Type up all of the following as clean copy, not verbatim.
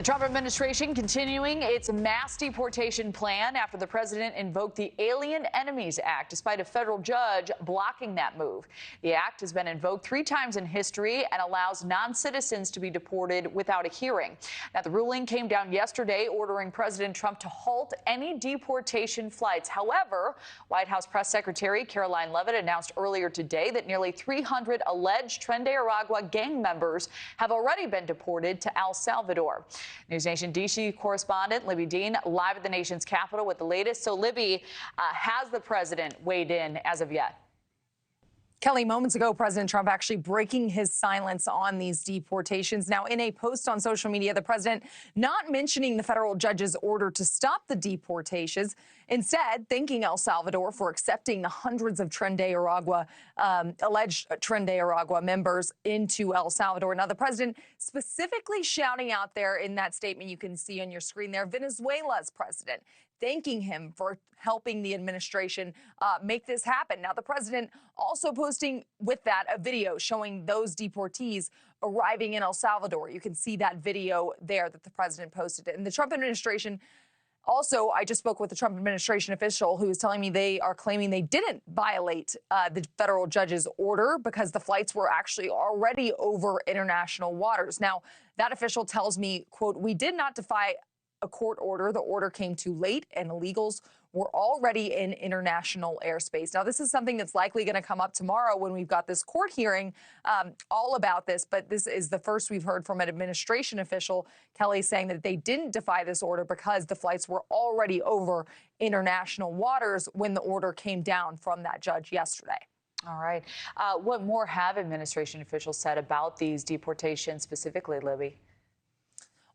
The Trump administration continuing its mass deportation plan after the president invoked the Alien Enemies Act, despite a federal judge blocking that move. The act has been invoked 3 times in history and allows non-citizens to be deported without a hearing. Now, the ruling came down yesterday, ordering President Trump to halt any deportation flights. However, White House Press Secretary Caroline Leavitt announced earlier today that nearly 300 alleged Tren de Aragua gang members have already been deported to El Salvador. NewsNation D.C. correspondent Libbey Dean live at the nation's capital with the latest. So, Libbey, has the president weighed in as of yet? Kelly, moments ago, President Trump actually breaking his silence on these deportations. Now, in a post on social media, the president not mentioning the federal judge's order to stop the deportations, instead thanking El Salvador for accepting the hundreds of Tren de Aragua, alleged Tren de Aragua members into El Salvador. Now, the president specifically shouting out there in that statement you can see on your screen there, Venezuela's president, thanking him for helping the administration make this happen. Now, the president also posting with that a video showing those deportees arriving in El Salvador. You can see that video there that the president posted. And the Trump administration also, I just spoke with the Trump administration official who is telling me they are claiming they didn't violate the federal judge's order because the flights were actually already over international waters. Now, that official tells me, quote, "We did not defy a court order. The order came too late and illegals were already in international airspace." Now, this is something that's likely going to come up tomorrow when we've got this court hearing all about this. But this is the first we've heard from an administration official, Kelly, saying that they didn't defy this order because the flights were already over international waters when the order came down from that judge yesterday. All right. What more have administration officials said about these deportations specifically, Libbey?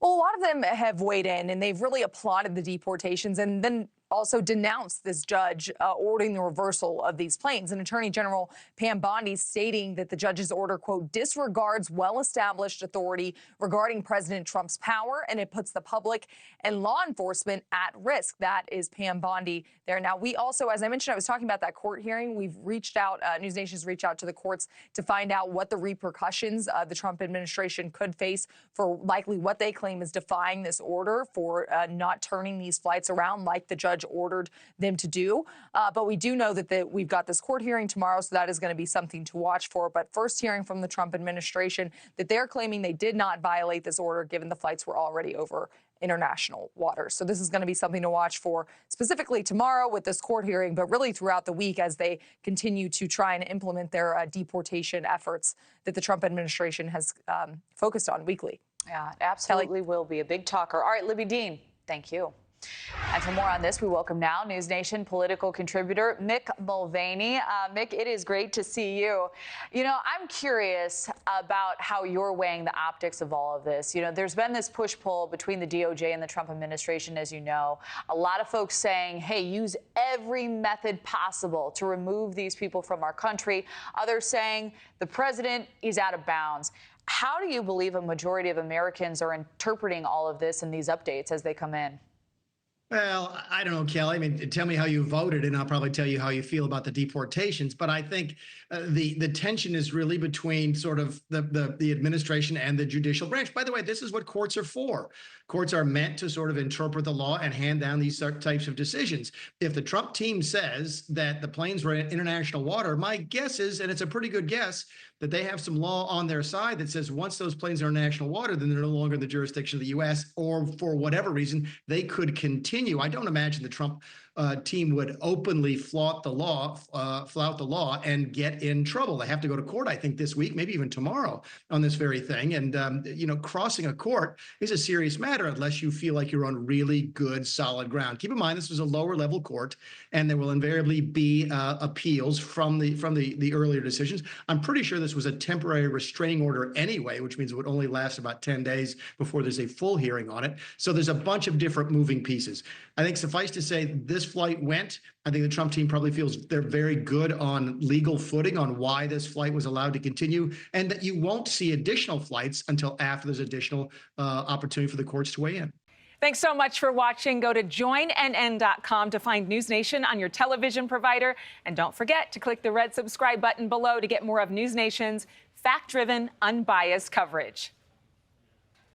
Well, a lot of them have weighed in, and they've really applauded the deportations and then also denounced this judge ordering the reversal of these planes. And Attorney General Pam Bondi stating that the judge's order, quote, disregards well-established authority regarding President Trump's power, and it puts the public and law enforcement at risk. That is Pam Bondi there. Now, we also, as I mentioned, I was talking about that court hearing. We've reached out, NewsNation's reached out to the courts to find out what the repercussions the Trump administration could face for likely what they claim is defying this order for not turning these flights around like the judge ordered them to do. But we do know that we've got this court hearing tomorrow, so that is going to be something to watch for. But first hearing from the Trump administration that they're claiming they did not violate this order given the flights were already over international waters. So this is going to be something to watch for specifically tomorrow with this court hearing, but really throughout the week as they continue to try and implement their deportation efforts that the Trump administration has focused on weekly. Yeah, it absolutely will be a big talker. All right, Libbey Dean, thank you. And for more on this, we welcome now NewsNation political contributor Mick Mulvaney. Mick, it is great to see you. You know, I'm curious about how you're weighing the optics of all of this. You know, there's been this push-pull between the DOJ and the Trump administration, as you know. A lot of folks saying, hey, use every method possible to remove these people from our country. Others saying the president is out of bounds. How do you believe a majority of Americans are interpreting all of this and these updates as they come in? Well, I don't know, Kelly. I mean, tell me how you voted, and I'll probably tell you how you feel about the deportations. But I think the tension is really between sort of the administration and the judicial branch. By the way, this is what courts are for. Courts are meant to sort of interpret the law and hand down these types of decisions. If the Trump team says that the planes were in international water, my guess is, and it's a pretty good guess, that they have some law on their side that says once those planes are in international water, then they're no longer in the jurisdiction of the U.S., or for whatever reason, they could continue. I don't imagine the Trump team would openly flout the law and get in trouble. They have to go to court, I think, this week, maybe even tomorrow on this very thing. And, you know, crossing a court is a serious matter unless you feel like you're on really good, solid ground. Keep in mind, this was a lower level court, and there will invariably be appeals from the earlier decisions. I'm pretty sure this was a temporary restraining order anyway, which means it would only last about 10 days before there's a full hearing on it. So there's a bunch of different moving pieces. I think suffice to say, this flight went. I think the Trump team probably feels they're very good on legal footing on why this flight was allowed to continue, and that you won't see additional flights until after there's additional opportunity for the courts to weigh in. Thanks so much for watching. Go to joinnn.com to find NewsNation on your television provider. And don't forget to click the red subscribe button below to get more of NewsNation's fact-driven, unbiased coverage.